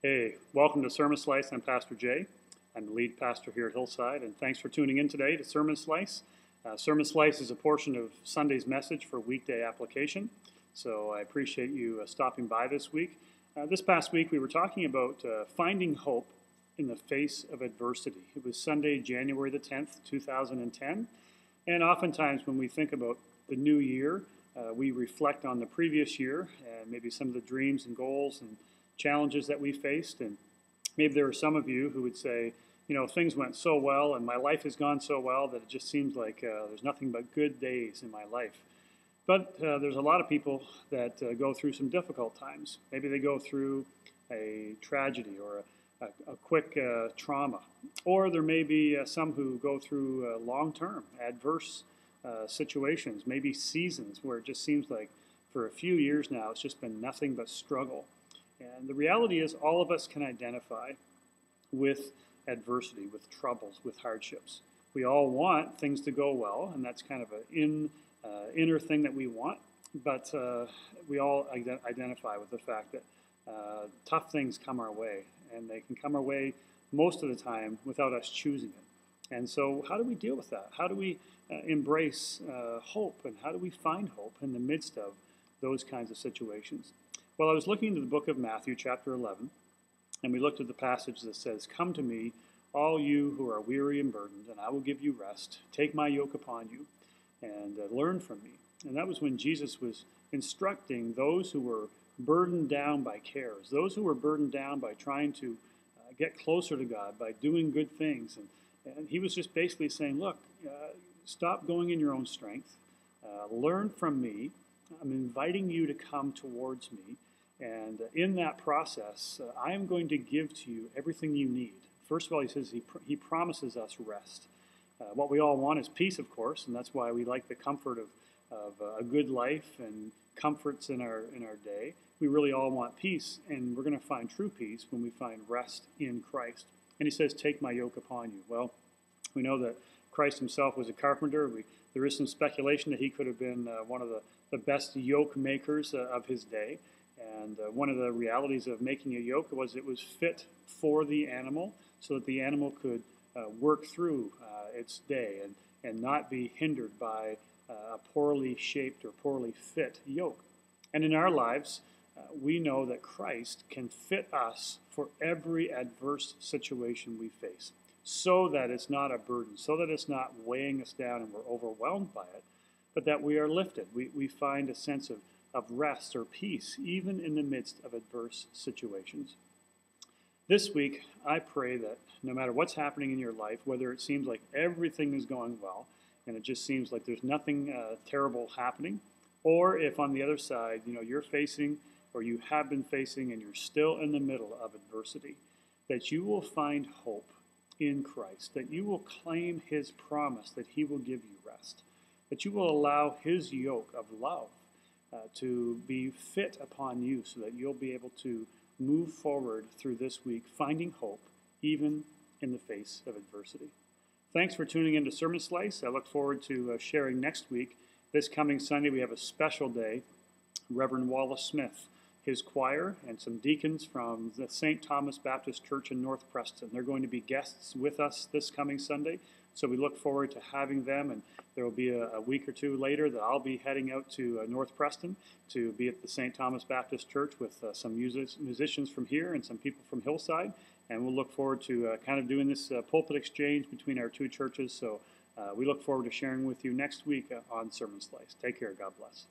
Hey, welcome to Sermon Slice. I'm Pastor Jay. I'm the lead pastor here at Hillside, and thanks for tuning in today to Sermon Slice. Sermon Slice is a portion of Sunday's message for weekday application, so I appreciate you stopping by this week. This past week, we were talking about finding hope in the face of adversity. It was Sunday, January the 10th, 2010, and oftentimes when we think about the new year, we reflect on the previous year and maybe some of the dreams and goals and challenges that we faced. And maybe there are some of you who would say, things went so well and my life has gone so well that it just seems like there's nothing but good days in my life. But there's a lot of people that go through some difficult times. Maybe they go through a tragedy or a quick trauma. Or there may be some who go through long-term adverse situations, maybe seasons where it just seems like for a few years now it's just been nothing but struggle. And the reality is all of us can identify with adversity, with troubles, with hardships. We all want things to go well, and that's kind of an inner thing that we want, but we all identify with the fact that tough things come our way, and they can come our way most of the time without us choosing it. And so how do we deal with that? How do we embrace hope, and how do we find hope in the midst of those kinds of situations? Well, I was looking into the book of Matthew, chapter 11, and we looked at the passage that says, "Come to me, all you who are weary and burdened, and I will give you rest. Take my yoke upon you and learn from me." And that was when Jesus was instructing those who were burdened down by cares, those who were burdened down by trying to get closer to God, by doing good things. And he was just basically saying, look, stop going in your own strength. Learn from me. I'm inviting you to come towards me. And in that process, I am going to give to you everything you need. First of all, he says he promises us rest. What we all want is peace, of course, and that's why we like the comfort of a good life and comforts in our day. We really all want peace, and we're going to find true peace when we find rest in Christ. And he says, "Take my yoke upon you." Well, we know that Christ himself was a carpenter. There is some speculation that he could have been one of the best yoke makers of his day. And one of the realities of making a yoke was it was fit for the animal so that the animal could work through its day and not be hindered by a poorly shaped or poorly fit yoke. And in our lives, we know that Christ can fit us for every adverse situation we face so that it's not a burden, so that it's not weighing us down and we're overwhelmed by it, but that we are lifted. We find a sense of rest or peace, even in the midst of adverse situations. This week, I pray that no matter what's happening in your life, whether it seems like everything is going well, and it just seems like there's nothing terrible happening, or if on the other side, you're facing, or you have been facing, and you're still in the middle of adversity, that you will find hope in Christ, that you will claim his promise that he will give you rest, that you will allow his yoke of love to be fit upon you so that you'll be able to move forward through this week, finding hope even in the face of adversity. Thanks for tuning in to Sermon Slice. I look forward to sharing next week. This coming Sunday, we have a special day. Reverend Wallace Smith, his choir, and some deacons from the St. Thomas Baptist Church in North Preston. They're going to be guests with us this coming Sunday. So we look forward to having them, and there will be a week or two later that I'll be heading out to North Preston to be at the St. Thomas Baptist Church with some musicians from here and some people from Hillside, and we'll look forward to kind of doing this pulpit exchange between our two churches. So we look forward to sharing with you next week on Sermon Slice. Take care. God bless.